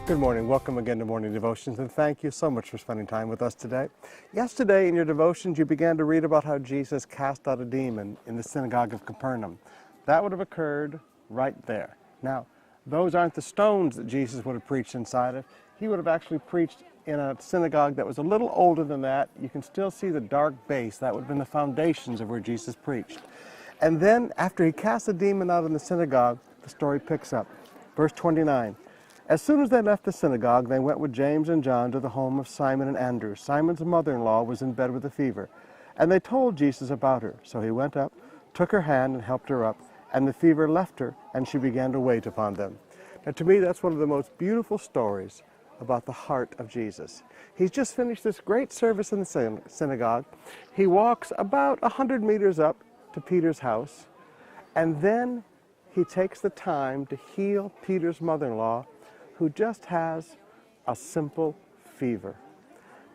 Good morning. Welcome again to Morning Devotions, and thank you so much for spending time with us today. Yesterday in your devotions, you began to read about how Jesus cast out a demon in the synagogue of Capernaum. That would have occurred right there. Now, those aren't the stones that Jesus would have preached inside of. He would have actually preached in a synagogue that was a little older than that. You can still see the dark base. That would have been the foundations of where Jesus preached. And then, after he cast the demon out in the synagogue, the story picks up. Verse 29. As soon as they left the synagogue, they went with James and John to the home of Simon and Andrew. Simon's mother-in-law was in bed with a fever, and they told Jesus about her. So he went up, took her hand, and helped her up, and the fever left her, and she began to wait upon them. Now, to me, that's one of the most beautiful stories about the heart of Jesus. He's just finished this great service in the synagogue. He walks about 100 meters up to Peter's house, and then he takes the time to heal Peter's mother-in-law, who just has a simple fever.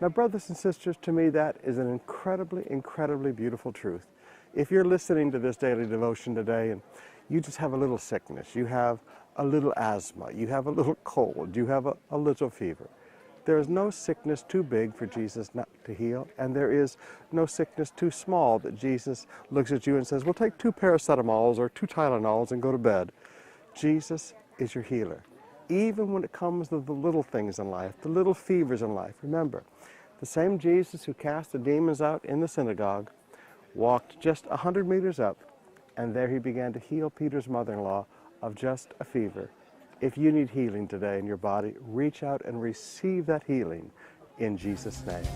Now, brothers and sisters, to me that is an incredibly, incredibly beautiful truth. If you're listening to this daily devotion today and you just have a little sickness, you have a little asthma, you have a little cold, you have a little fever, there is no sickness too big for Jesus not to heal, and there is no sickness too small that Jesus looks at you and says, well, take 2 paracetamols or 2 Tylenols and go to bed. Jesus is your healer. Even when it comes to the little things in life, the little fevers in life. Remember, the same Jesus who cast the demons out in the synagogue walked just 100 meters up, and there he began to heal Peter's mother-in-law of just a fever. If you need healing today in your body, reach out and receive that healing in Jesus' name.